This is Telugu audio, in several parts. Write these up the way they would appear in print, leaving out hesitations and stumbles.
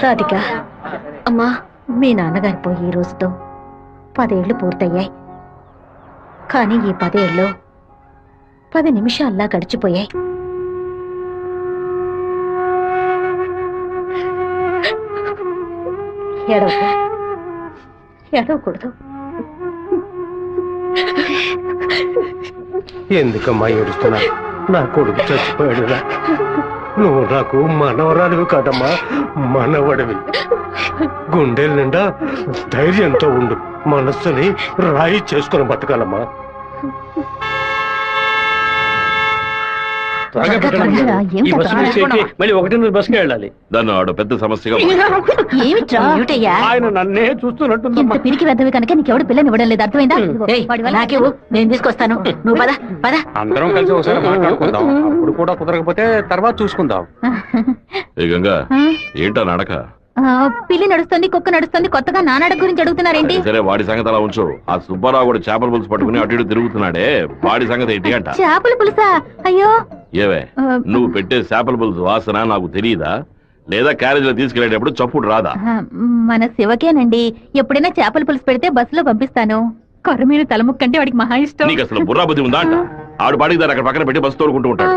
రాధిక, అమ్మా, మీ నాన్నగారి పోయి ఈ రోజుతో 10 ఏళ్లు పూర్తయ్యాయి. కానీ ఈ 10 ఏళ్ళు 10 నిమిషాల్లా గడిచిపోయాయి. ఏడవకూడదు. ఎందుకమ్మా ఏడుస్తున్నా? నా కొడుకు చచ్చిపోయాడురా. నువ్వు నాకు మనవరాలివి కాదమ్మా, మనవడివి. గుండెల నిండా ధైర్యంతో ఉండు. మనస్సుని రాయి చేసుకుని బతకాలమ్మా. మళ్ళీ 1 బస్కి వెళ్ళాలి. దాన్ని ఆడ పెద్ద సమస్యగా ఆయన నన్నే చూస్తున్నట్టు పిరికి వెద్దవి కనుక నీకెవడు పిల్లని ఇవ్వడం లేదు, అర్థమైందా? నాకేవు, నేను తీసుకొస్తాను, నువ్వు పద పద. అందరం కలిసి ఒకసారి మాట్లాడుకుందాం. అప్పుడు కూడా కుదరకపోతే తర్వాత చూసుకుందాం. గంగా, ఏంటా నడక? పిల్లి నడుస్తుంది, కుక్క నడుస్తుంది, కొత్తగా నానాడ గురించి అడుగుతున్నారేంటి? సరే, వాడి సంగతి అలా ఉంచు. ఆ సుబ్బారావు కూడా చేపల పులుసు పట్టుకుని అటు ఇటు తిరుగుతున్నాడే, వాడి సంగతి ఏంటి అంట? చేపల పులుసా? అయ్యో, ఏవే, నువ్వు పెట్టే చేపల పులుసు వాసన నాకు తెలియదా? లేదా క్యారేజీలో తీసుకెళ్లేటప్పుడు చప్పుడు రాదా? మన శివకేనండి, ఎప్పుడైనా చేపల పులుసు పెడితే బస్సులో పంపిస్తాను. కొర్రమీన తలముక్కంటే వాడికి మహా ఇష్టం. నీకు అసలు బుర్రా బుద్ధి ఉందా అంట? ఆడు బాడికి దాన్ని అక్కడ పక్కన పెట్టి బస్సు తోడుకుంటూ ఉంటాడు.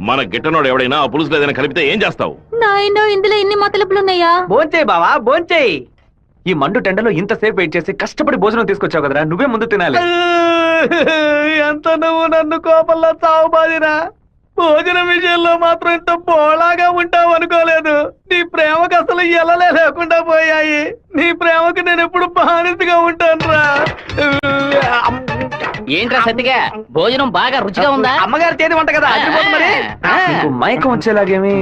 మన గిట్టనోడు ఎవడైనా ఆ పులుసులో ఏదైనా కలిపితే ఏం చేస్తావు? నాయనో, ఇందులో ఇన్ని మతలపులున్నాయా? భోంచేయి బావా, భోంచేయి. ఈ మండు టెండలో ఇంతసేపు వెయిట్ చేసి కష్టపడి భోజనం తీసుకొచ్చావు కదరా, నువ్వే ముందు తినాలి. ఎంత నువ్వు నన్ను కోపంలో చావు బాదిరా. భోజనం విషయంలో మాత్రం ఇంత బోళాగా ఉంటావు అనుకోలేదు. నీ ప్రేమకు అసలు ఎలలే లేకుండా పోయాయి. నీ ప్రేమకు నేను ఎప్పుడు బానిసగా ఉంటాను రా. ఏంట్రా సత్తిగా, భోజనం బాగా రుచిగా ఉందా? అమ్మగారు చేతి వంట కదా, మరి మైకం వచ్చేలాగేమి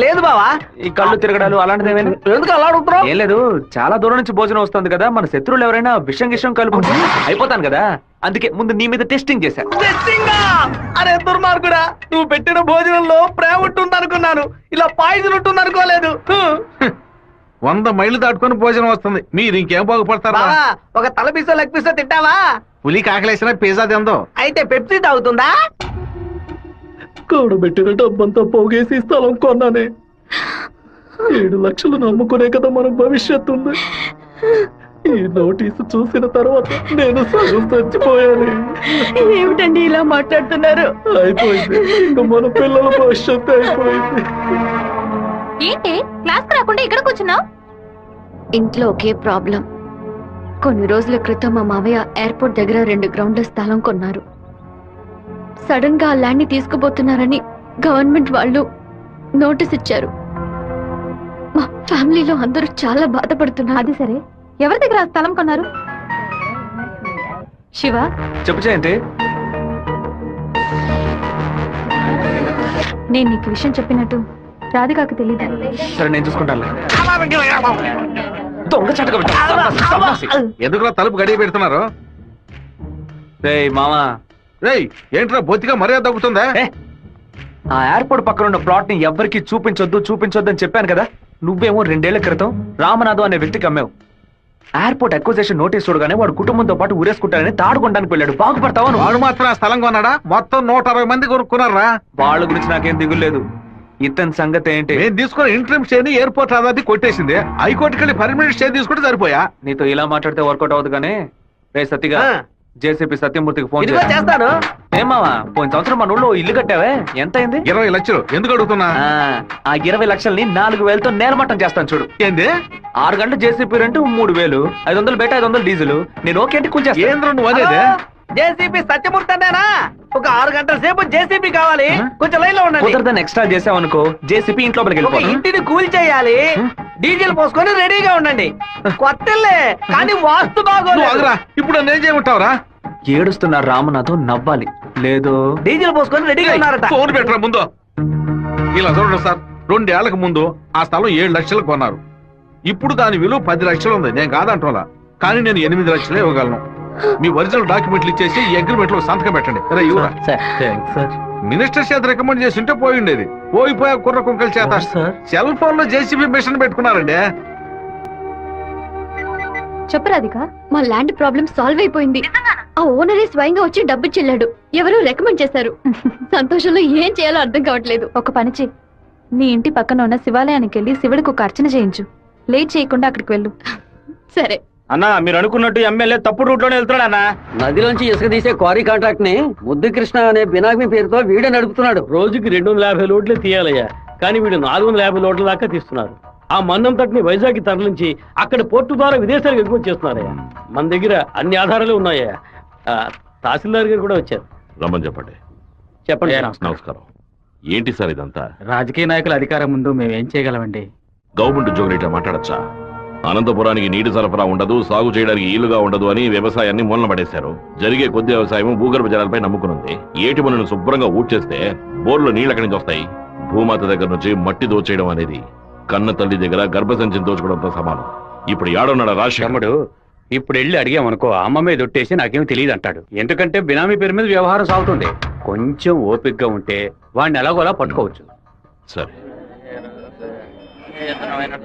లేదు బావా. ఈ కళ్ళు తిరగడాలు అలాంటిది ఏమైనా? ఎందుకు అలా అడుగుతున్నావు? ఏం లేదు, చాలా దూరం నుంచి భోజనం వస్తుంది కదా, మన శత్రువులు ఎవరైనా విషం గిషం కలుపుకుంటే అయిపోతాను కదా, అందుకే ముందు నీ మీద టెస్టింగ్ చేశా. అరే దుర్మార్గుడా, నువ్వు పెట్టిన భోజనంలో ప్రేమ ఉంటుంది అనుకున్నాను, ఇలా పాయిజన్ ఉంటుంది అనుకోలేదు. 100 మైళ్ళు దాటుకొని భోజనం వస్తుంది, మీరు ఇంకేం బాగుపడతారా? ఒక తల పీసో లెగ్ పీసో తింటావా? పులి కాకలేసిన పిజ్జా తిందో. అయితే పెప్సీ తాగుతుందా? కూడబెట్టిన డబ్బంతా పోగేసి స్థలం కొన్నానే. 7 లక్షలు నమ్ముకునే కదా మన భవిష్యత్తు ఉంది. ఈ నోటీసు చూసిన తర్వాత నేను సగం చచ్చిపోయాను. ఏమిటండి ఇలా మాట్లాడుతున్నారు? అయిపోయింది, ఇంకా మన పిల్లల భవిష్యత్తు అయిపోయింది. ఏంటి క్లాస్ రాకుండా ఇక్కడ కూర్చున్నావు? ఇంట్లో ఒకే ప్రాబ్లం. కొన్ని రోజుల క్రితం మా మావయ్య ఎయిర్పోర్ట్ దగ్గర 2 గ్రౌండ్ల స్థలం కొన్నారు. సడన్ గా ఆ ల్యాండ్ ని తీసుకుపోతున్నారని గవర్నమెంట్ వాళ్ళు నోటీస్ ఇచ్చారు. మా ఫ్యామిలీలో అందరూ చాలా బాధపడుతున్నారు. అది సరే, ఎవరి దగ్గర స్థలం కొన్నారు? శివ, చెప్పు చేయండి. నేను నీకు విషయం చెప్పినట్టు రాధికాకు తెలియదు. సరే, నేను చూసుకుంటాను. దొంగ చటక ఎందుకులా తలుపు గడియ పెడుతున్నారు? రేయ్ మామా, రేయ్ ఏంట్రా బొత్తిగా మర్యాద తగ్గుతుందా? ఆ ఎయిర్పోర్ట్ పక్కన ఉన్న ప్లాట్ ని ఎవ్వరికి చూపించొద్దు అని చెప్పాను కదా. నువ్వేమో 2 ఏళ్ల క్రితం రామనాథం అనే వ్యక్తికి అమ్మావు. ఎయిర్పోర్ట్ అక్విజిషన్ నోటీస్ చూడగానే వాడు కుటుంబంతో పాటు ఊరేసుకుంటానని తాడుకోవడానికి వెళ్ళాడు. బాగుపడతావా? వాడు మాత్రం ఆ స్థలం కొన్నాడా? మొత్తం 160 మంది కొనుక్కున్నారా? వాళ్ళ గురించి నాకేం దిగులేదు. ఇతని సంగతి ఏంటి? నేను తీసుకుని ఇంట్రీమ్ స్టే ని ఎయిర్పోర్ట్ అథారిటీ కొట్టేసింది. హైకోర్టుకి వెళ్ళి పర్మనెంట్ స్టే తీసుకుంటే సరిపోయా. నీతో ఇలా మాట్లాడితే వర్కౌట్ అవుతుంది కానీ, రే సత్తిగా, జేసీపీ సత్యమూర్తికి ఫోన్ చేస్తాను. ఏమావా, పోయిన సంవత్సరం మన ఊళ్ళో ఇల్లు కట్టావే, ఎంత అయింది? 20 లక్షలు. ఎందుకు అడుగుతున్నా? ఆ 20 లక్షల్ని 4,000తో నేలమట్టం చేస్తాను చూడు. ఏంది? 6 గంటలు జేసీపీ రెంట్ 3,000, 500 బయట 500 డీజిల్. నేను ఓకే అంటే కొంచెం ఏంద్ర నువ్వు అనేది? జేసీపీ సత్యమూర్తి అన్నానా? ఒక 6 గంటల సేపు జేసీపీ కావాలి, కొంచెం లైన్ లో ఉండండి. కుదరదని ఎక్స్ట్రా చేసావనుకో, జేసీపీ ఇంట్లో వెళ్ళిపో. ఇంటిని కూల్ చేయాలి, డీజిల్ పోసుకొని రెడీగా ఉండండి. కొత్తలే కానీ వాస్తు బాగోలేదు. ఇప్పుడు నేను చేయమంటావురా? ఏడుస్తున్నారు రామనాథం, నవ్వాలి. లేదు, డీజిల్ పోసుకొని రెడీగా ఉన్నారట. ఫోన్ పెట్టరా ముందు. ఇలా చూడండి సార్, 2 ఏళ్లకు ముందు ఆ స్థలం 7 లక్షలకు కొన్నారు. ఇప్పుడు దాని విలువ 10 లక్షలు ఉంది. నేను కాదంటోలా, కానీ నేను 8 లక్షలే ఇవ్వగలను. మీ ఒరిజినల్ డాక్యుమెంట్లు ఇచ్చేసి ఈ అగ్రిమెంట్ లో సంతకం పెట్టండి. మినిస్టర్ చేత రికమెండ్ చేసి ఉంటే పోయి ఉండేది. పోయిపోయా కుర్ర కుంకల చేత సెల్ ఫోన్ లో జేసీబీ మిషన్ పెట్టుకున్నారండి. చెప్పు రాధిక, మా ల్యాండ్ ప్రాబ్లం సాల్వ్ అయిపోయింది. ఆ ఓనరే స్వయంగా వచ్చి డబ్బు చెల్లాడు. ఎవరో రికమెండ్ చేశారు. సంతోషంలో ఏం చేయాలో అర్థం కావట్లేదు. ఒక పని చెయ్యి, నీ ఇంటి పక్కన ఉన్న శివాలయానికి వెళ్ళి శివుడికి ఒక అర్చన చేయించు. లేట్ చేయకుండా అక్కడికి వెళ్ళు. సరే. అన్నా మీరు అనుకున్నట్టు ఎమ్మెల్యే తప్పుడు రూట్ లోనే వెళ్తున్నాడు అన్న. నదిలోంచి ఇసుక తీసే క్వారీ కాంట్రాక్ట్ ని ముద్దు కృష్ణ అనే బినామీ పేరుతో వీడే నడుపుతున్నాడు. రోజుకి 250 లోడ్లే తీయాలయ్యా, కానీ వీడు 450 లోడ్ల దాకా తీస్తున్నారు. ఆ మన్నం తట్టుని వైజాగ్ తరలించి అక్కడ పోర్టు ద్వారా విదేశాలకు ఎగుమతి చేస్తున్నారయ్యా. మన దగ్గర అన్ని ఆధారాలు ఉన్నాయా. తహసీల్దార్ గారు కూడా వచ్చారు. రమ్మని చెప్పండి. చెప్పండి. నమస్కారం. ఏంటి సార్ ఇదంతా? రాజకీయ నాయకుల అధికారం ముందు మేము ఏం చేయగలమండి? గవర్నమెంట్ ఉద్యోగులు ఇట్లా మాట్లాడచ్చా? అనంతపురానికి నీటి సరఫరా ఉండదు, సాగు చేయడానికి ఈలుగా ఉండదు అని వ్యవసాయాన్ని మూలన పడేశారు. జరిగే కొద్ది వ్యవసాయం భూగర్భ జలాలపై నమ్ముకునుంది. ఏటి మనను శుభ్రంగా ఊడ్చేస్తే బోర్లో నీళ్ళు ఎక్కడి నుంచి వస్తాయి? భూమాత దగ్గర నుంచి మట్టి దోచేయడం అనేది కన్న తల్లి దగ్గర గర్భసంచిని దోచుకోవడంతో సమానం. ఇప్పుడు ఏడన్నాడు రాష్ట్రముడు. ఇప్పుడు వెళ్ళి అడిగామనుకో, అమ్మ మీద ఒట్టేసి నాకేం తెలియదు అంటాడు. ఎందుకంటే బినామీ పేరు మీద వ్యవహారం సాగుతుంది. కొంచెం ఓపికగా ఉంటే వాడిని ఎలాగోలా పట్టుకోవచ్చు. సరే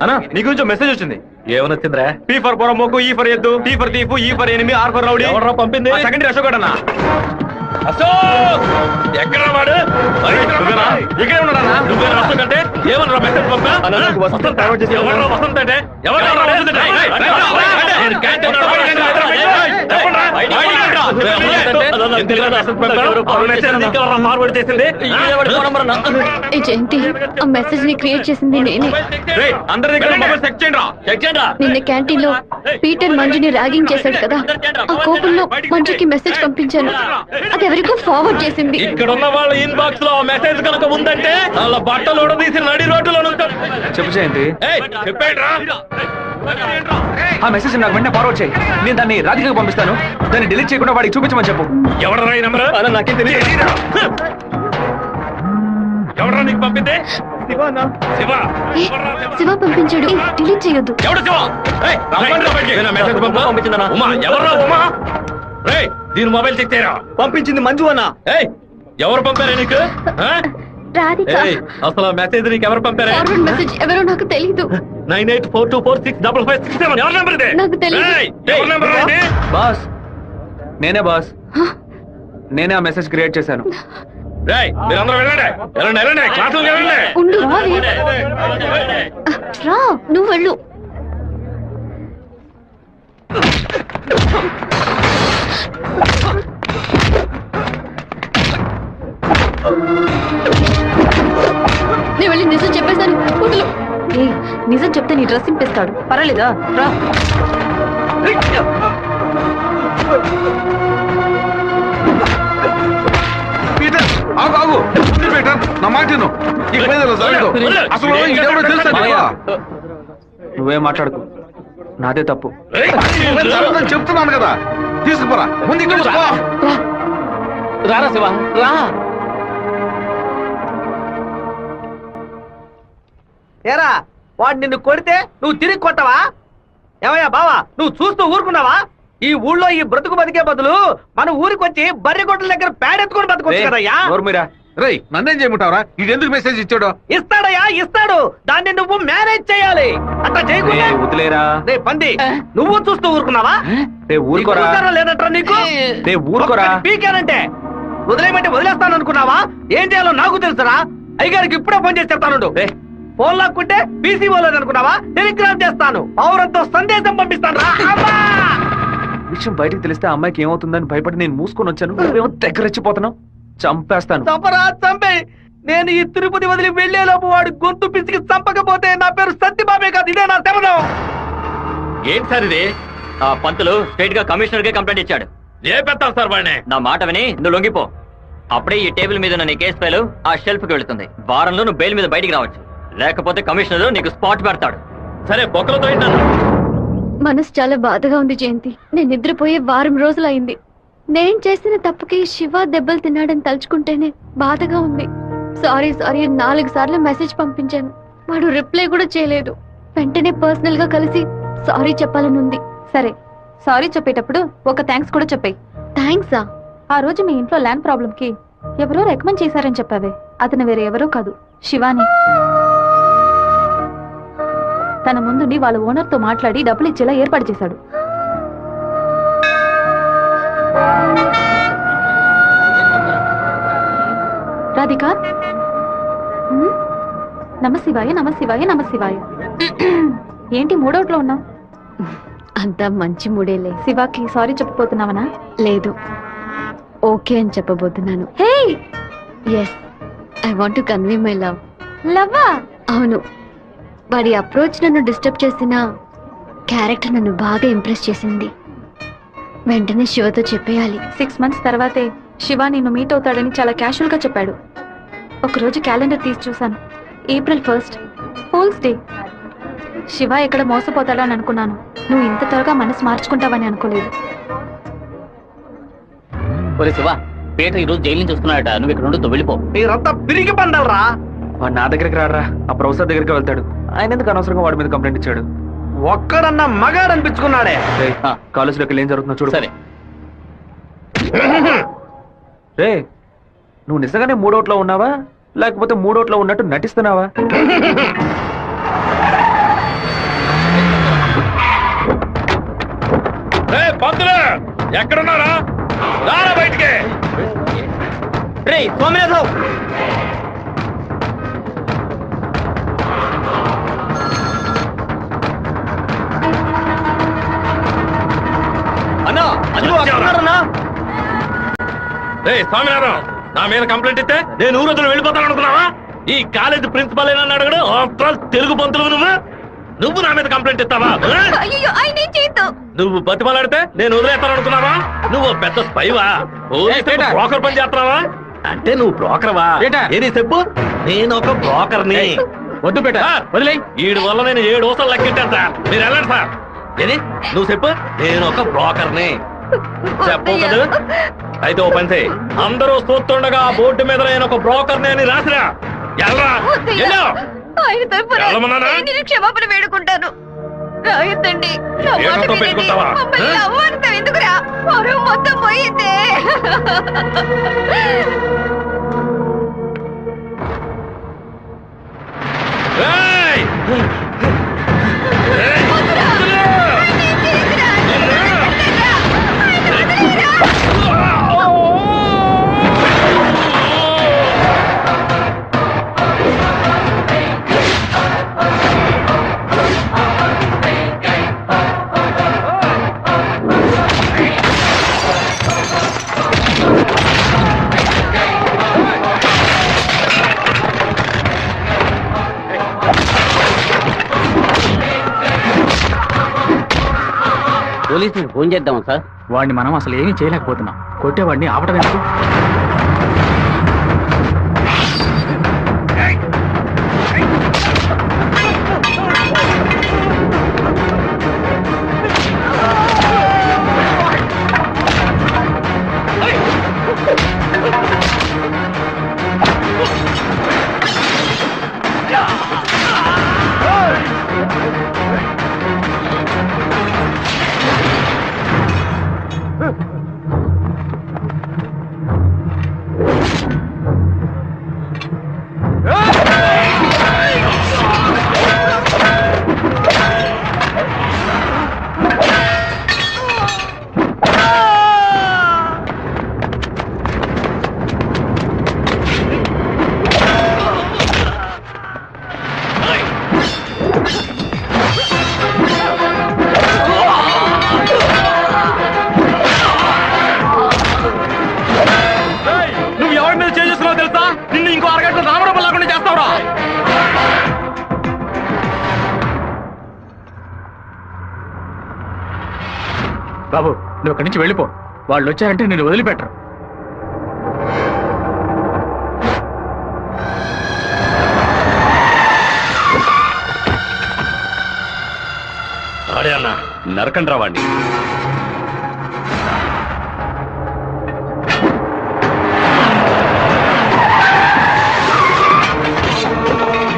అన్నా నీ గురించి మెసేజ్ వచ్చింది. ఏమనొచ్చిందిరా? పీ ఫర్ పొరమోకు, ఈ ఫర్ ఎద్దు, టీ ఫర్ తీపు, E for enemy, R for rowdy. ఎవరు పంపింది? సెకండరీ అశోక్ అన్న. అశోక్ ఎక్కడ వాడు? ఇక్కడే ఉన్నాడా? నువ్వేనా అశోక్ అంటే? ఏమన్నా మెసేజ్ పంపా? వసంత అంటే ఏ జయంతి, ఆ మెసేజ్ ని క్రియేట్ చేసింది నేనే. నిన్న క్యాంటీన్ లో పీటర్ మంజుని ర్యాగింగ్ చేశాడు కదా, ఆ కోపంలో మంజుకి మెసేజ్ పంపించాను. అది ఎవరికో ఫార్వర్డ్ చేసింది. ఇక్కడ ఉన్న వాళ్ళ ఇన్బాక్స్ లో మెసేజ్ కనుక ఉందంటే వాళ్ళ బట్టలు తీసి నడి రోడ్డులో చెప్పు చేయండి. ఆ మెసేజ్ నాకు వెంటనే ఫార్వర్డ్ చేయి. నేను దాన్ని రాధికకు పంపిస్తాను. దాన్ని డిలీట్ చేయకుండా వాడికి చూపించమని చెప్పు. ఎవడరా ఈ నంబర్? నాకేం తెలియదు. ఎవడరా నీకు పంపింది? శివ పంపించాడు. డిలీట్ చేయొద్దు. దీని మొబైల్ చెక్ చేయరా? పంపించింది మంజు అన్న. ఎవరు పంపారా నీకు? రాధిక. అసలు మెసేజ్ నీకు ఎవరు పంపారా? ఫార్వర్డ్ మెసేజ్ ఎవరో నాకు తెలీదు. 9842465567. ఎవరి నంబర్ ఇది? నాకు తెలీదు. ఎవరి నంబర్ ఇది? బాస్ నేనే బాస్. నేనే ఆ మెసేజ్ క్రియేట్ చేశాను. మీరందరూ వెళ్ళండి, వెళ్ళండి, వెళ్ళండి, క్లాసులకు వెళ్ళండి. ఉండు, రా, నువ్వు వెళ్ళు. నేను వెళ్ళి నిజం చెప్పేశాను. వదులు. నిజం చెప్తే నీ డ్రెస్ చింపేస్తాడు. పర్వాలేదా? రా. నా మాట అసలు నువ్వే మాట్లాడుకో, నాదే తప్పు. చెప్తున్నాను కదా, తీసుకుపోరా ముందు. రారా శివ, రా. ఏరా, వాడు నిన్ను కొడితే నువ్వు తిరిగి కొట్టవా? ఏమయ్యా బావా, నువ్వు చూస్తూ ఊరుకున్నావా? ఈ ఊళ్ళో ఈ బ్రతుకు బతికే బదులు మన ఊరికి వచ్చి బర్రె కొట్టల దగ్గర పేడెత్తుకొని బతుకోవచ్చు కదయ్యా. రేయ్, నన్నేం చేయమంటావరా? ఇది ఎందుకు మెసేజ్ ఇచ్చాడు? ఇస్తాడయ్యా, ఇస్తాడు. దాన్ని నువ్వు మేనేజ్ చేయాలి. అట్లా చేయకుండా వదిలేరా. రే పంది, నువ్వు చూస్తూ ఊరుకున్నావా? ఊరుకోరా. లేదంటారా నీకు? ఊరుకోరా. పీకానంటే వదిలేయమంటే వదిలేస్తాను అనుకున్నావా? ఏం చేయాలో నాకు తెలుసురా. అయ్యగారికి ఇప్పుడే ఫోన్ చేసి చెప్తాను. ఫోన్ లాక్కుంటే పీసీ పోలేదు అనుకున్నావా? టెలిగ్రామ్ చేస్తాను, పౌరంతో సందేశం పంపిస్తాను. విషయం బయటికి తెలిస్తే అమ్మాయికి ఏమవుతుందని భయపడి నేను మూసుకొని వచ్చాను. నువ్వేమో దగ్గరెచ్చిపోతున్నావు. చంపేస్తాను. చంపరా, చంపే. నేను ఈ తిరుపతి వదిలి వెళ్లేలోపు వాడు గొంతు పిసికి చంపకపోతే నా పేరు సత్యబాబే కాదు. ఇదే నా శపథం. ఏంటి సార్ ఇది? ఆ పంతులు స్ట్రైట్ గా కమిషనర్ కే కంప్లైంట్ ఇచ్చాడు. ఏ పెడతావు సార్ వాడిని? నా మాట విని నువ్వు లొంగిపో. అప్పుడే ఈ టేబుల్ మీద ఉన్న నీ కేసు ఫైల్ ఆ షెల్ఫ్ కి వెళుతుంది. వారంలో నువ్వు బెయిల్ మీద బయటికి రావచ్చు, లేకపోతే కమిషనర్ నీకు స్పాట్ పెడతాడు. సరే, బొక్కలతో ఏంటన్నా? మనసు చాలా బాధగా ఉంది జయంతి. నేను నిద్రపోయే వారం రోజులైంది. నేను చేసిన తప్పుకి శివ దెబ్బలు తిన్నాడని తలుచుకుంటేనే బాధగా ఉంది. సారీ సారీ 4 సార్లు మెసేజ్ పంపించాను. వాడు రిప్లై కూడా చేయలేదు. వెంటనే పర్సనల్ గా కలిసి సారీ చెప్పాలనుంది. సరే, సారీ చెప్పేటప్పుడు ఒక థ్యాంక్స్ కూడా చెప్పేయి. థ్యాంక్సా? ఆ రోజు మీ ఇంట్లో ల్యాండ్ ప్రాబ్లం కి ఎవరో రికమెండ్ చేశారని చెప్పావే, అతను వేరే ఎవరో కాదు, శివాని. తన ముందుండి వాళ్ళ ఓనర్ తో మాట్లాడి డబ్బులు ఇచ్చేలా ఏర్పాటు చేశాడు. రాధిక నమ శివాయ నమ శివాయ నమ శివాయ. ఏంటి మూడోట్లో ఉన్నావు? అంతా మంచి మూడేలే. శివాకి సారీ చెప్పబోతున్నావనా? లేదు, ఓకే అని చెప్పబోతున్నాను. Yes, I want to convey my love. లవ్వా? అవును. వాడి అప్రోచ్ నన్ను డిస్టర్బ్ చేసిన క్యారెక్టర్ నన్ను బాగా ఇంప్రెస్ చేసింది. వెంటనే శివతో చెప్పేయాలి. 6 months తర్వాతే శివ నిన్ను మీట్ అవుతాడని చాలా క్యాషువల్ గా చెప్పాడు. ఒకరోజు క్యాలెండర్ తీసి చూశాను. April 1st, fools day. Shiva ఎక్కడ మోసపోతాడని అనుకున్నాను. నువ్వు ఇంత త్వరగా మనసు మార్చుకుంటావని అనుకోలేదు. శివ, పేట ఈ రోజు జైలు నుంచి వస్తున్నాడట. నువ్వు ఇక్కడ ఉండదు, వెళ్ళిపో. మీరంతా పిరికి పండాలరా. వాడు నా దగ్గరికి రాడరా, ఆ ప్రొఫెసర్ దగ్గరికి వెళ్తాడు. ఆయన ఎందుకు అనవసరంగా వాడి మీద కంప్లైంట్ ఇచ్చాడు? ఒక్కడన్నా మగాడు అనిపించుకున్నాడే. కాలేజీలోకి ఏం జరుగుతుందో చూడు. సరే. రే, నువ్వు నిజంగానే మూడోట్లో ఉన్నావా లేకపోతే మూడోట్లో ఉన్నట్టు నటిస్తున్నావా? ఎక్కడున్నారా? రారా బయటికి. రే సోమనాథరావు, అన్నా అందులో అన్నారన్నా. రే స్వామినారాయణ, నా మీద కంప్లైంట్ ఇస్తే నేను ఊరొద్దులు వెళ్ళిపోతాను అనుకున్నావా? ఈ కాలేజ్ ప్రిన్సిపల్ ఏనా అడగడు? తెలుగు పంతులు నువ్వు నా మీద కంప్లైంట్ ఇస్తావా? నువ్వు బతిమలాడితే నేను వదిలేస్తాను అనుకున్నావా? నువ్వు పెద్ద స్పైవా? బ్రోకర్ పని చేస్తున్నావా? అంటే నువ్వు బ్రోకర్వా? ఏది చెప్పు. నేను ఒక బ్రోకర్ని. వద్దు పేట, వదిలే. వీడి వల్ల నేను 7 ఊసలు లెక్కెట్టాను సార్. మీరు వెళ్ళండి సార్. ఏది నువ్వు చెప్పు. నేను ఒక బ్రోకర్ని చెప్పు కదా. అయితే ఓ పని చేయి, అందరూ చూస్తుండగా ఆ బోర్డు మీద నేను ఒక బ్రోకర్ని అని రాసిరా. క్షమాపణ వేడుకుంటాను. రాయొద్దండి. పెట్టుకుంటావా? ఎందుకురా మొత్తం పోయిందే. పోలీసులకు ఫోన్ చేద్దామా సార్? వాడిని మనం అసలు ఏమీ చేయలేకపోతున్నాం. కొట్టేవాడిని ఆపడం ఎందుకు? బాబు, నువ్వు అక్కడి నుంచి వెళ్ళిపో. వాళ్ళు వచ్చారంటే నేను వదిలిపెట్టరు. ఆడే అన్న నరకండి రావాడిని.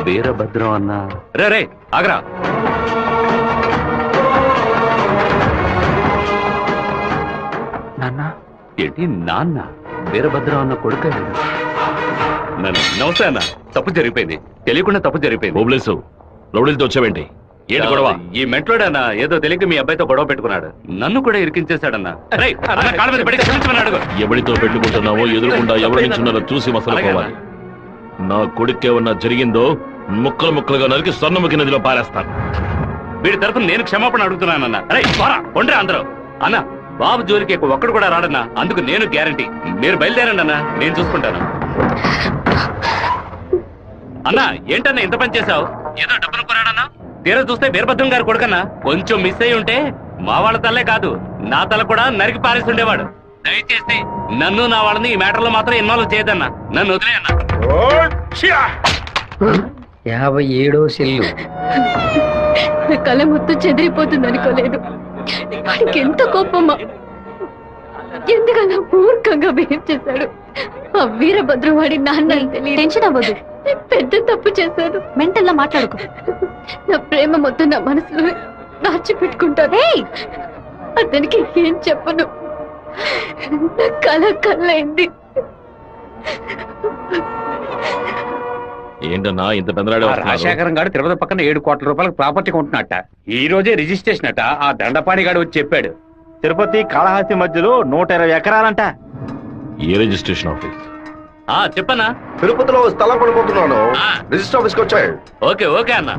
వీరభద్రం అన్న. రే రే ఆగరా. నాన్న ఏంటి నాన్న? వీరభద్రం అన్న కొడుకు. నమస్తే అన్న. తప్పు జరిగిపోయింది, తెలియకుండా తప్పు జరిగిపోయింది. ఓబ్లేసు, రౌడీలతో వచ్చావేంటి? ఏంటి గొడవ? ఈ మెంట్లోడన్నా ఏదో తెలియక మీ అబ్బాయితో గొడవ పెట్టుకున్నాడు. నన్ను కూడా ఇరికించేశాడన్నా. ఎవరితో పెట్టుకుంటున్నావో ఎదురుకుండా ఎవరి నుంచి చూసి మసలుకోవాలి. నా కొడుకేమన్నా జరిగిందో ముక్కలు ముక్కలుగా నరికి స్వర్ణముఖి నదిలో పారేస్తాను. వీడి తరఫున నేను క్షమాపణ అడుగుతున్నానన్నా. అరే కొండ్రా అందరూ. అన్న బాబు జోలికి ఒక్కడు కూడా రాడన్నా, అందుకు నేను గ్యారంటీ. మీరు బయలుదేరండి అన్నా, నేను చూసుకుంటాను. అన్నా ఏంటన్నా ఇంత పని చేశావు? ఏదో డబ్బులు కొరాడన్నా, తీరా చూస్తే వీరభద్రం గారు కొడుకన్నా. కొంచెం మిస్ అయి ఉంటే మా వాళ్ళ తల్లే కాదు నా తల కూడా నరికి పారేసి ఉండేవాడు. దయచేసి నన్ను నా వాళ్ళని ఈ మ్యాటర్లో మాత్రం ఇన్వాల్వ్ చేయదన్నా, నన్ను వదిలేయన్నా. 57వ సెల్లు. కళ మొత్తం చెదిరిపోతుంది అనుకోలేదు. వాడికి ఎంత కోపమా, ఎందుకలా మూర్ఖంగా బిహేవ్ చేశాడు. ఆ వీరభద్రం వాడి నాన్న టెన్షన్ అవ్వదు, పెద్ద తప్పు చేశాడు. మెంటల్లా మాట్లాడుకో. నా ప్రేమ మొత్తం నా మనసులో దాచిపెట్టుకుంటాను. అతనికి ఏం చెప్పను. నా కళ్ళైంది. ఏంటన్నా ఇంత పెందరాడే వస్తున్నారు? రాజశేఖరం గారు తిరుపతి పక్కన 7 కోట్ల రూపాయలకు ప్రాపర్టీ కొంటున్నట్ట. ఈ రోజే రిజిస్ట్రేషన్ అట. ఆ దండపాణి గారు వచ్చి చెప్పాడు. తిరుపతి కాళహస్తి మధ్యలో 120 ఎకరాలంట. ఏ రిజిస్ట్రేషన్ ఆఫీస్? చెప్పన్నా. తిరుపతిలో స్థలం పడిపోతున్నాను. రిజిస్టర్ ఆఫీస్కి వచ్చాయి. ఓకే ఓకే అన్న.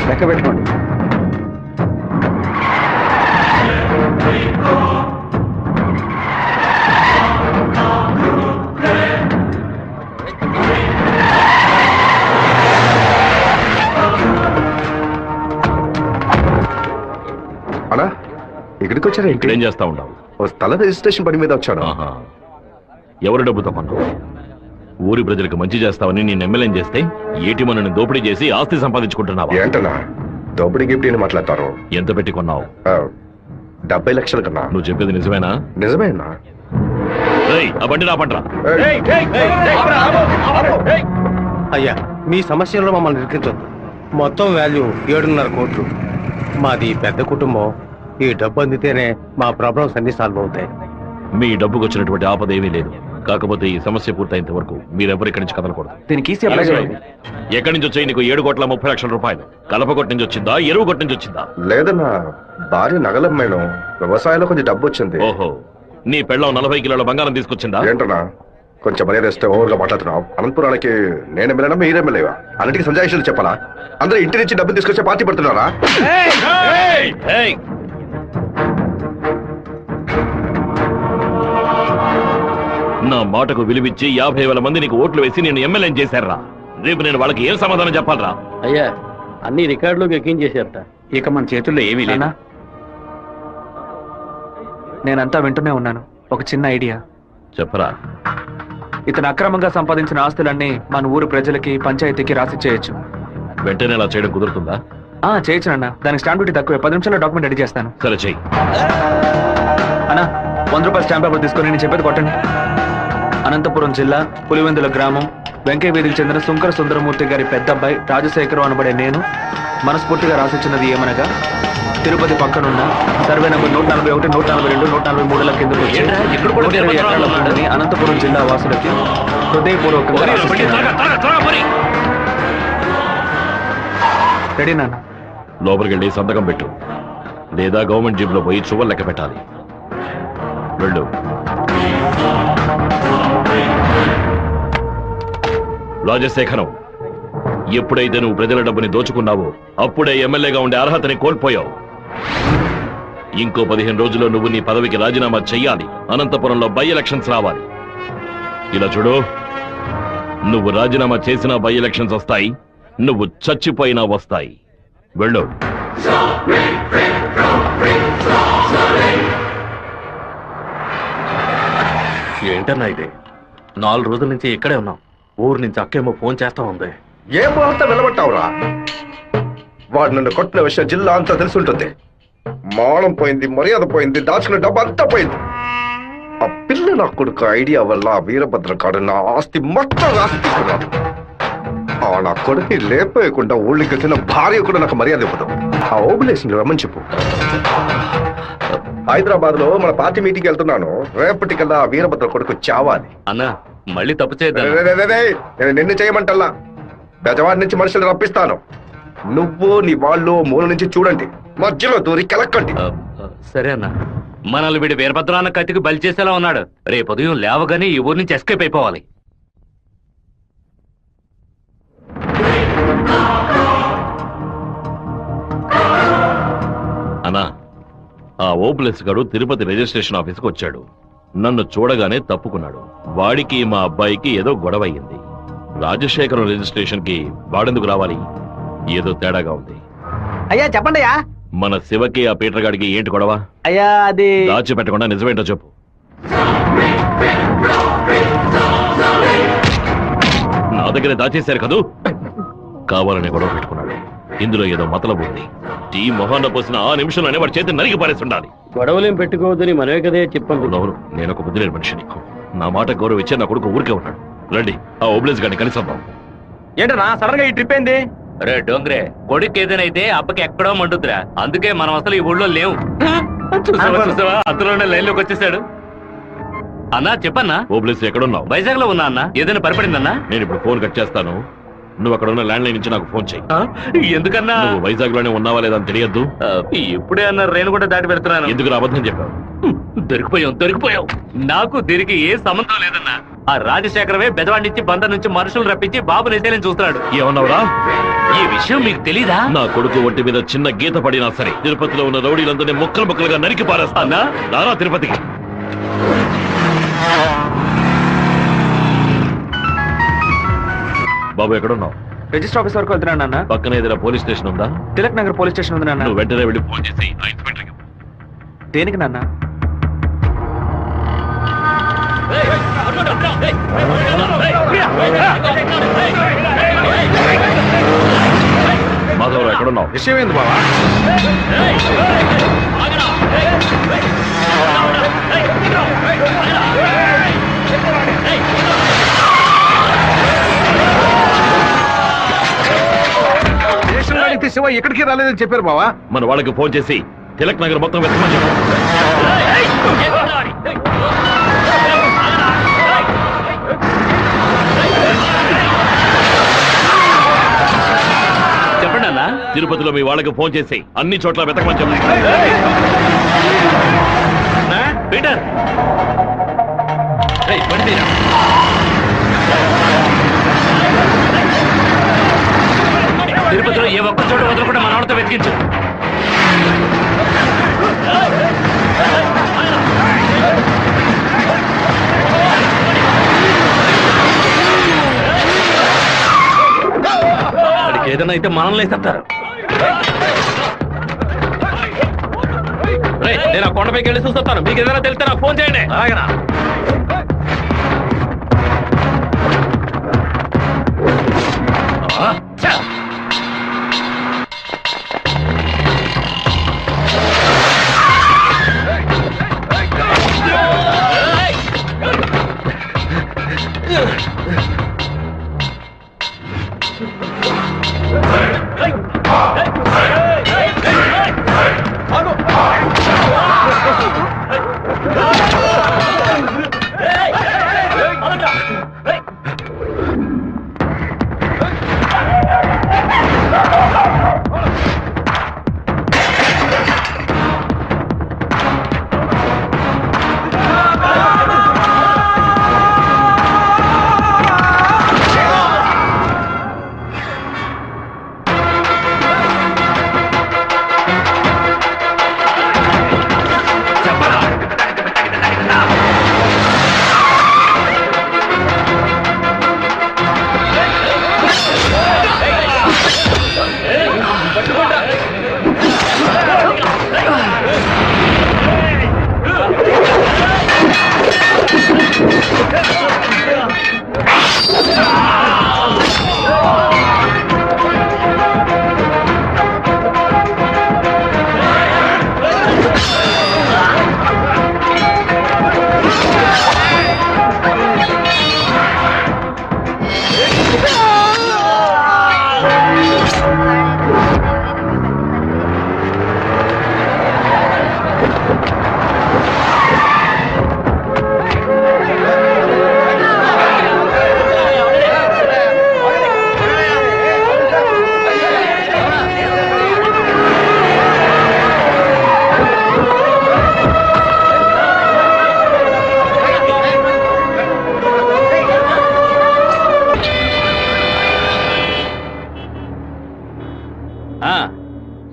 లెక్క పెట్టుకోండి. అలా ఇక్కడికి వచ్చారా? ఇక్కడేం చేస్తా ఉండవు? ఓ స్థల రిజిస్ట్రేషన్ పని మీద వచ్చాను. ఎవరి డబ్బుతో కొన్నావు? ఊరి ప్రజలకు మంచి చేస్తావని నేను ఎమ్మెల్యేని చేస్తే ఏటి మనని దోపిడీ చేసి ఆస్తి సంపాదించుకుంటున్నావా? ఏంటన్నా దోపిడీ గిఫ్ట్ అని మాట్లాడతారు? ఎంత పెట్టి కొన్నావు? 70 లక్షల కన్నా. నువ్వు చెప్పేది నిజమేనా? నిజమేనా? ఆ బండి నా పంటరా. అయ్యా, మీ సమస్యలో మమ్మల్ని ఇరికించొద్దు. మొత్తం వాల్యూ 7.5 కోట్లు. మాది పెద్ద కుటుంబం. ఈ డబ్బు అందితేనే మా ప్రాబ్లమ్స్ అన్ని సాల్వ్ అవుతాయి. మీ డబ్బుకు వచ్చినటువంటి ఆపద ఏమీ లేదు. కాకపోతే ఈ సమస్య పూర్తయినంత వరకు మీరెవరు ఇక్కడి నుంచి కదలకూడదు. దీనికి ఈసీ అప్లై చేయండి. ఎక్కడి నుంచి వచ్చాయి నీకు 7,30,00,000 రూపాయలు? కలపగొట్టు నుంచి వచ్చిందా, ఎరువు కొట్టు నుంచి వచ్చిందా? లేదన్నా, భార్య నగలమ్మేను. వ్యవసాయంలో కొంచెం డబ్బు వచ్చింది. ఓహో, నీ పెళ్ళం 40 కిలోల బంగారం తీసుకొచ్చిందా? ఏంటన్నా కొంచెం మర్యాద ఇస్తే ఓవర్గా మాట్లాడుతున్నావు. అనంతపురానికి నేను ఎమ్మెల్యేనా, మీరు ఎమ్మెల్యేవా? అన్నిటికీ సంజాయిషులు చెప్పాలా? అందరూ ఇంటి నుంచి డబ్బులు తీసుకొచ్చే పార్టీ పడుతున్నారా? నా మాటకు విలువిచ్చి 50,000 మంది నీకు ఓట్లు వేసి నేను ఎమ్మెల్యేని చేశారా? రేపు నేను వాళ్ళకి ఏం సమాధానం చెప్పాలరా? అయ్యా, అన్ని రికార్డులోకి ఎక్కించేశారట. ఇక మన చేతుల్లో ఏమీ లేదు. నేనంతా వింటూనే ఉన్నాను. ఒక చిన్న ఐడియా చెప్పరా. ఇతను అక్రమంగా సంపాదించిన ఆస్తులన్నీ మన ఊరు ప్రజలకి, పంచాయతీకి రాసి చేయొచ్చు. వెంటనే అలా చేయడం కుదురుతుందా? చేయొచ్చు అన్న. దానికి స్టాంప్ డ్యూటీ తక్కువ. 10 నిమిషాల్లో డాక్యుమెంట్ రెడీ చేస్తాను. సరే చెయ్యి. అన్నా, 100 రూపాయల స్టాంప్ పేపర్ తీసుకొని నేను చెప్పేది కొట్టండి. అనంతపురం జిల్లా పులివెందుల గ్రామం వెంకయ్య వీధికి చెందిన సుంకర సుందరమూర్తి గారి పెద్ద అబ్బాయి రాజశేఖరం అనబడే నేను మనస్ఫూర్తిగా రాసిచ్చినది ఏమనగా, తిరుపతి పక్కనున్న సర్వే నంబర్ 141, 142, 143 కింద వచ్చి 120 ఎకరాల భూమిని అనంతపురం జిల్లా వాసులకి హృదయపూర్వకంగా రెడీ నాన్న. లోపలికి వెళ్ళి సంతకం పెట్టు, లేదా గవర్నమెంట్ జీబులో పోయి చువ్వలు లెక్క పెట్టాలి. వెళ్ళు. రాజశేఖరం, ఎప్పుడైతే నువ్వు ప్రజల డబ్బుని దోచుకున్నావో అప్పుడే ఎమ్మెల్యేగా ఉండే అర్హతని కోల్పోయావు. ఇంకో 15 రోజుల్లో నువ్వు నీ పదవికి రాజీనామా చెయ్యాలి. అనంతపురంలో బై ఎలక్షన్స్ రావాలి. ఇలా చూడు, నువ్వు రాజీనామా చేసినా బై ఎలక్షన్స్ వస్తాయి, నువ్వు చచ్చిపోయినా వస్తాయి. వెళ్ళు. ఏంటన్నా ఇది? 4 రోజుల నుంచి ఇక్కడే ఉన్నాం. ఊరు నుంచి అక్కేమో ఫోన్ చేస్తా ఉంది. ఏం పోతా నిలబట్టావురా? వాడు నన్ను కొట్టిన విషయం జిల్లా అంతా తెలుసుంటుంది. మానం పోయింది, మర్యాద పోయింది, దాచుకున్న డబ్బు అంతా పోయింది. ఆ పిల్ల నా కొడుకు ఐడియా వల్ల వీరభద్ర కాడు నా ఆస్తి మొత్తం రాసి తీసుకున్నాడు. ఆ నా కొడుకుని లేపేయకుండా ఊళ్ళకి వచ్చిన భార్య కూడా నాకు మర్యాద ఇవ్వదు. ఆ ఓబులేసింది రమ్మని చెప్పు. హైదరాబాద్ లో మన పార్టీ మీటింగ్ వెళ్తున్నాను. రేపటికల్లా వీరభద్ర కొడుకు చావాలి. అన్నా మళ్ళీ తప్పు చేద్దాం. నేను నిన్ను చేయమంటల్లా, బెజవాడి నుంచి మనుషులు రప్పిస్తాను. నువ్వు నీ వాళ్ళు మూల నుంచి చూడండి, మధ్యలో దూరి కెలక్కండి. సరే అన్నా. మనల్ని వీడి వీరభద్రాన్న కత్తికి బలి చేసేలా ఉన్నాడు. రేపు ఉదయం లేవగానే ఈ ఊరి నుంచి ఎస్కేప్ అయిపోవాలి. అన్నా, ఆ ఓపులెస్ గడు తిరుపతి రిజిస్ట్రేషన్ ఆఫీస్కి వచ్చాడు. నన్ను చూడగానే తప్పుకున్నాడు. వాడికి మా అబ్బాయికి ఏదో గొడవ అయ్యింది. రాజశేఖరం రిజిస్ట్రేషన్ కి వాడెందుకు రావాలి? ఏదో తేడాగా ఉంది. అయ్యా చెప్పండి అయ్యా. మన శివకి ఆ పీటర్ గాడికి ఏంటి గొడవ? అయ్యా అది దాచిపెట్టకుండా నిజమేంటో చెప్పు. నా దగ్గర దాచేశారు కదూ. కావాలనే గొడవ పెట్టుకున్నాడు. ఇందులో ఏదో మతలబు ఉంది. టీ మొహాన్న పోసిన ఆ నిమిషంలోనే వాడి చేతి నరికి పారేసి ఉండాలి. గొడవలేం పెట్టుకోవద్దని మనమే కదే చెప్పండి. అవును, నేను ఒక బుద్ధి లేని మనిషిని. నా మాట గౌరవం ఇచ్చే నా కొడుకు ఊరికే ఉన్నాడు. రండి, ఆ ఓబ్లేస్ గారిని కలిసొద్దాం. ఏంటన్నా సడన్ గా ఈ ట్రిప్ ఏంది? రే డోంగ్రే, కొడుకు ఏదైతే అప్పకి ఎక్కడో మండుద్రా. అందుకే మనం అసలు ఈ ఊళ్ళో లేవు. చూసావా అతలోనే లైన్ లోకి వచ్చేసాడు. అన్నా చెప్పన్నా. ఓబ్లేస్ ఎక్కడున్నావు? వైజాగ్ లో ఉన్నా అన్న. ఏదైనా పరిపడిందన్నా? నేను ఇప్పుడు ఫోన్ కట్ చేస్తాను. నువ్వు అక్కడ ఉన్న ల్యాండ్ లైన్ నుంచి నాకు ఫోన్ చెయ్యి. ఎందుకన్నా? నువ్వు వైజాగ్ లోనే ఉన్నావా లేదా అని తెలియద్దు. ఇప్పుడే అన్న రేణు కూడా దాటి పెడుతున్నాను. ఎందుకు అబద్ధం చెప్పావు? దొరికిపోయావు. నాకు దీనికి ఏ సంబంధం లేదన్నా. ఆ రాజశేఖరమే బెదవాడి నుంచి బందర్ నుంచి మనుషులు రప్పించి బాబు నిజాలని చూస్తున్నాడు. ఏమన్నావురా? ఈ విషయం మీకు తెలీదా? నా కొడుకు ఒంటి మీద చిన్న గీత పడినా సరే తిరుపతిలో ఉన్న రౌడీలందరినీ ముక్కలు ముక్కలుగా నరికి పారేస్తానా? రారా తిరుపతికి. బాబు ఎక్కడున్నావు? రిజిస్టర్ ఆఫీస్ వరకు వెళ్తున్నాను నాన్న. పక్కన ఏదైనా పోలీస్ స్టేషన్ ఉందా? తిలక్ నగర్ పోలీస్ స్టేషన్ ఉంది నాన్న. నువ్వు వెంటనే వెళ్ళి ఫోన్ చేసి ఆ ఇన్స్పెక్టర్కి. దేనికి నాన్న? మాధవరావు ఎక్కడున్నావు? విషయం ఏంది బావా? స్టేషన్ అడిగితే శివ ఎక్కడికి రాలేదని చెప్పారు బావా. మన వాళ్ళకి ఫోన్ చేసి తిలక్ నగర్ మొత్తం వెతకమని చెప్పు. చెప్పండి అన్న. తిరుపతిలో మీ వాళ్ళకి ఫోన్ చేసి అన్ని చోట్ల వెతకమని చెప్పు. పీటర్, తిరుపతిలో ఏ ఒక్క చోట వదలకుండా మన వాళ్ళతో వెతికించు. వాడికి ఏదైనా అయితే మనల్ని వేసేస్తారు. నేను ఆ కొండపైకి వెళ్ళి చూస్తాను. మీకు ఏదైనా తెలిస్తే నాకు ఫోన్ చేయండి. అలాగేనా?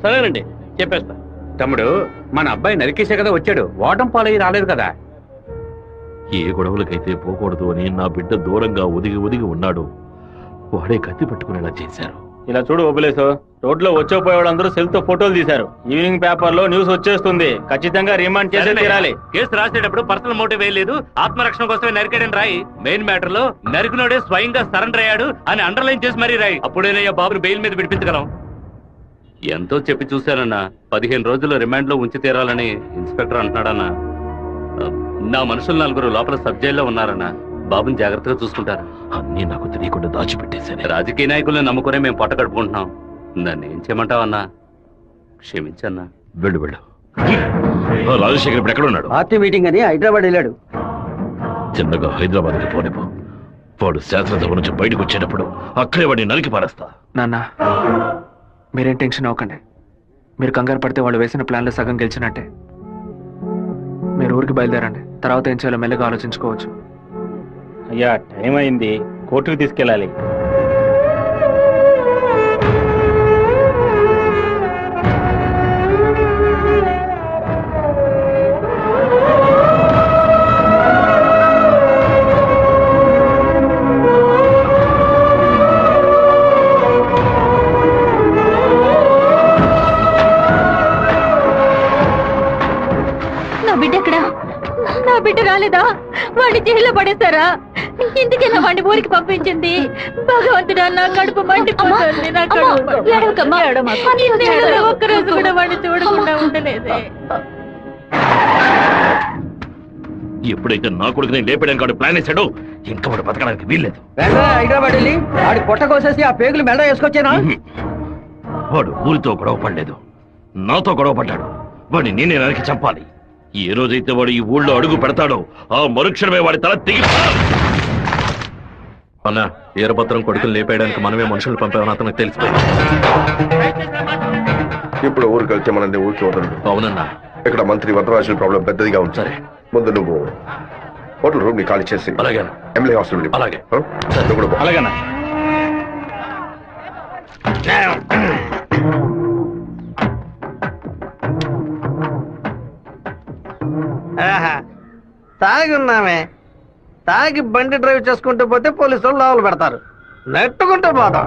సరేనండి, చెప్పేస్తా. తమ్ముడు, మన అబ్బాయి నరికేసే కదా వచ్చాడు, ఓటం పాలయ్యి రాలేదు కదా. ఏ గొడవలకైతే పోకూడదు అని నా బిడ్డ దూరంగా ఒదిగి ఉన్నాడు, వాడే కత్తి పట్టుకునేలా చేశారు. ఇలా చూడు ఓబులేసు, రోడ్లో వచ్చేపోయేవాళ్ళందరూ సెల్ తో ఫోటోలు తీశారు. ఈవినింగ్ పేపర్ లో న్యూస్ వచ్చేస్తుంది. ఖచ్చితంగా రిమాండ్ చేసే తీరాలి. కేసు రాసేటప్పుడు పర్సనల్ మోటివ్ వేయలేదు, ఆత్మరక్షణ కోసమే నరికాడని రాయి. మెయిన్ మ్యాటర్ లో నరికినోడే స్వయంగా సరెండర్ అయ్యాడు అని అండర్లైన్ చేసి మరీ రాయి. అప్పుడేనయ్యా బాబుని బెయిల్ మీద విడిపించగలం. ఎంతో చెప్పి చూశానన్నా, 15 రోజులు రిమాండ్ లో ఉంచి తీరాలని ఇన్స్పెక్టర్ అంటున్నాడన్నా. నా మనుషులు 4 లోపల సబ్ జైల్లో ఉన్నారన్నా. బాబుని జాగ్రత్తగా చూసుకుంటారు. అన్నీ నాకు తెలియకుండా దాచిపెట్టేశాను. రాజకీయ నాయకుల్ని నమ్ముకునే మేము పొట్ట కడుపుకుంటున్నాం. నన్ను ఏం చేయమంటావన్నా? క్షమించన్నా. వెళ్ళు. రాజశేఖర్ ఇప్పుడు ఎక్కడ ఉన్నాడు? పార్టీ మీటింగ్ అని హైదరాబాద్ వెళ్ళాడు. చిన్నగా హైదరాబాద్కి పోనిపో. వాడు శాస్త్రసభ నుంచి బయటకు వచ్చేటప్పుడు అక్కడే వాడిని నరికి పారేస్తా. నాన్న, మీరేం టెన్షన్ అవ్వకండి. మీరు కంగారు పడితే వాళ్ళు వేసిన ప్లాన్లో సగం గెలిచినట్టే. మీరు ఊరికి బయలుదేరండి. తర్వాత ఏం చేయాలో మెల్లగా ఆలోచించుకోవచ్చు. అయ్యా, టైం అయింది, కోర్టుకు తీసుకెళ్ళాలి. నా బిడ్డ ఎక్కడా? నా బిడ్డ రాలేదా? వాడిని జైల్లో పడేస్తారా? ఇందుకెలా వాడిని ఊరికి పంపించింది? భగవంతుడా, నా కడుపు మండిపోతుంది. నా ఒక్కరోజు కూడా వాడిని చూడకుండా ఉండలేదే. ఎప్పుడైతే నా కొడుకు నేను లేపడానికి వాడు ప్లాన్ వేశాడో ఇంకా వాడు బతకడానికి వీల్లేదు. హైదరాబాద్ వెళ్ళి వాడి పొట్ట కోసేసి ఆ పేగులు మెడ వేసుకొచ్చానా? వాడు ఊరితో గొడవ పడలేదు, నాతో గొడవ పడ్డాడు. వాడిని నేనే నరికి చంపాలి. ఏ రోజైతే వాడు ఈ ఊళ్ళో అడుగు పెడతాడో ఆ మరుక్షణమే వాడి తల తెగి. అన్నా, ఈరభద్రం కొడుకులు లేపేయడానికి మనమే మనుషులు పంపామని అతనికి తెలిసిపోయింది. ఇప్పుడు ఊరికి వెళ్తే మనల్ని ఊరికి వదలడు. అవునన్నా. ఇక్కడ మంత్రి వరదరాజుల ప్రాబ్లం పెద్దదిగా ఉంది. సరే, ముందు నువ్వు హోటల్ రూమ్ ని ఖాళీ చేసి అలాగే ఎమ్మెల్యే హాస్పిటల్. అలాగే అలాగేనా? తాగి ఉన్నామే, తాగి బండి డ్రైవ్ చేసుకుంటూ పోతే పోలీసు వాళ్ళు లోపల పెడతారు. నెట్టుకుంటూ పోతాం.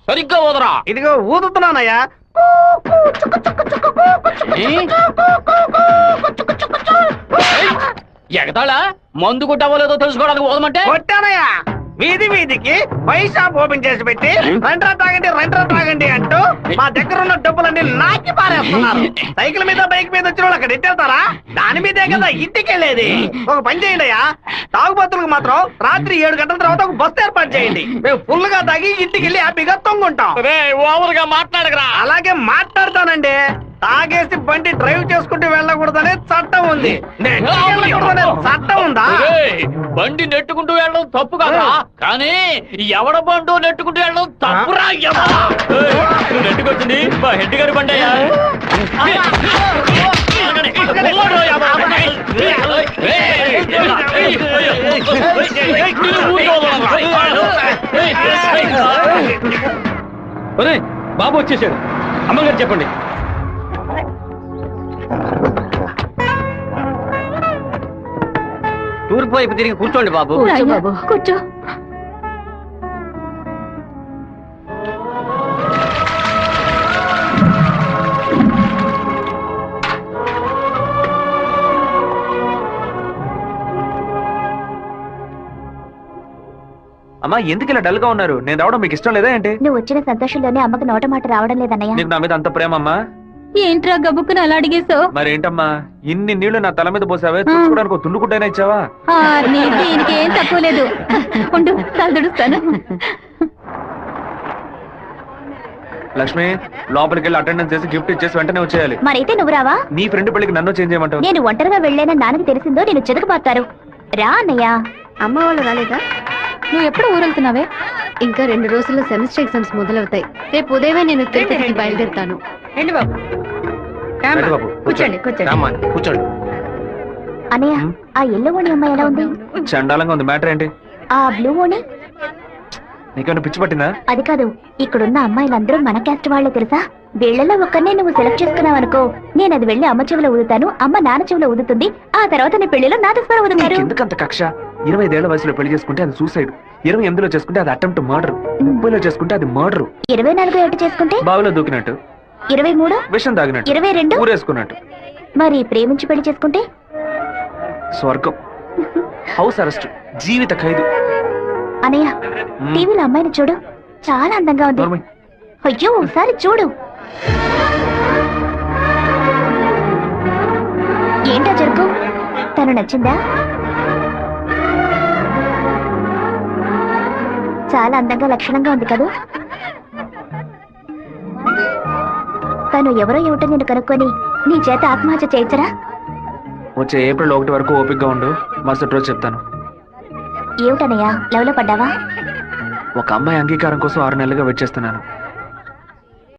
సరిగ్గా ఊదరా. ఇదిగో ఊదుతున్నానయ్యా. ఎగతాళా? మందు కొట్టవలేదో తెలుసుకోవడానికి ఊదమంటే కొట్టానయ్యా. వీధి వీధికి పైసా ఓపెన్ చేసి పెట్టి రెండ్రా తాగండి అంటూ మా దగ్గర ఉన్న డబ్బులన్నీ నాకి పారేస్తున్నారు. సైకిల్ మీద బైక్ మీద వచ్చిన వాళ్ళు అక్కడ ఎట్టేస్తారా? దాని మీదే కదా ఇంటికి వెళ్ళేది. ఒక పని చేయండి అయ్యా, తాగుబోతులకు మాత్రం రాత్రి 7 గంటల తర్వాత ఒక బస్సు ఏర్పాటు చేయండి. మేము ఫుల్ గా తాగి ఇంటికి వెళ్ళి హ్యాపీగా తొంగుంటాం. ఓవర్గా మాట్లాడగరా. అలాగే మాట్లాడతానండి. తాగేసి బండి డ్రైవ్ చేసుకుంటూ వెళ్ళకూడదనే చట్టం ఉంది. చట్టం ఉందా? బండి నెట్టుకుంటూ వెళ్ళడం తప్పు కదా, కానీ ఎవడ బండు నెట్టుకుంటూ వెళ్ళడం తప్పురా. నెట్టుకొచ్చింది మా హెడ్ గారి బండి అయ్యా. బాబు వచ్చేసాడు. అమ్మగారు చెప్పండి. తూర్పు వైపు తిరిగి కూర్చోండి బాబు. కూర్చో. అమ్మా, ఎందుకు ఇలా డల్ గా ఉన్నారు? నేను రావడం మీకు ఇష్టం లేదా ఏంటి? నువ్వు వచ్చిన సంతోషంలోనే అమ్మకి నోట మాట రావడం లేదన్నయ్య. నీకు నా మీద అంత ప్రేమ అమ్మా? ఏంట్రా గబుక్కుని అలా అడిగేసావు? మరేంటమ్మా, ఇన్ని నీళ్లు నా తల మీద పోసావే, చూసుకోవడానికి తుండుకుంటైనా ఇచ్చావా? ఏం తక్కువ లేదు. ఉండు, తలదుడుస్తాను. లక్ష్మి, లోపలికి వెళ్ళి అటెండెన్స్ చేసి గిఫ్ట్ ఇచ్చేసి వెంటనే వచ్చేయాలి. మరైతే నువ్వు రావా? నీ ఫ్రెండ్ పెళ్లికి నన్ను చేంజ్ చేయమంటావు? నేను ఒంటరిగా వెళ్ళానని నాన్నకి తెలిసిందో నేను చెదకపాతారు. రా అన్నయ్య. అమ్మ వాళ్ళు రాలేదా? నువ్వు ఎప్పుడు ఊరెళ్తున్నావే? ఇంకా 2 రోజుల్లో సెమిస్టర్ ఎగ్జామ్స్ మొదలవుతాయి. రేపు ఉదయమే నేను తిరుపతికి బయలుదేరుతాను. కూర్చోండి. అన్నయ్య, ఆ ఎల్లో ఓణి అమ్మాయి ఎలా ఉంది? చండాలంగా ఉంది. మ్యాటర్ ఏంటి? ఆ బ్లూ ఓణి నీకేమైనా పిచ్చి పట్టిందా? అది కాదు, ఇక్కడున్న అమ్మాయిలందరూ మన క్యాస్ట్ వాళ్లే తెలుసా? వీళ్ళలో ఒక్కనే నువ్వు సెలెక్ట్ చేసుకున్నావు అనుకో, నేను అది వెళ్ళి అమ్మ చెవిలో ఊదుతాను, అమ్మ నాన్న చెవిలో ఊదుతుంది, ఆ తర్వాత నీ పెళ్లిలో నా దస్వర ఊదుతారు. ఎందుకంత కక్ష? 25 ఏళ్ల వయసులో పెళ్లి చేసుకుంటే అది సూసైడ్, 28లో చేసుకుంటే అది అటెంప్ట్ మర్డర్, 30లో చేసుకుంటే అది మర్డర్, 24 ఏట చేసుకుంటే బావిలో దూకినట్టు, 23 విషం తాగినట్టు, 22 ఊరేసుకున్నట్టు. మరి ప్రేమించి పెళ్లి చేసుకుంటే స్వర్గం, హౌస్ అరెస్ట్, జీవిత ఖైదు. అనయ్య, టీవీలో అమ్మాయిని చూడు, చాలా అందంగా ఉంది. అయ్యో ఒకసారి చూడు. ఏంటా జరుగు? తను నచ్చిందా? చాలా అందంగా లక్షణంగా ఉంది కదూ. తను ఎవరో ఏమిటో నేను కనుక్కొని నీ చేత ఆత్మహత్య చేయించరా? వచ్చే ఏప్రిల్ 1 వరకు ఓపికగా ఉండు, మరుసటి రోజు చెప్తాను. ఏమిటనయ్యా, లవ్లో పడ్డావా? ఒక అమ్మాయి అంగీకారం కోసం 6 నెలలుగా వెయిట్ చేస్తున్నాను.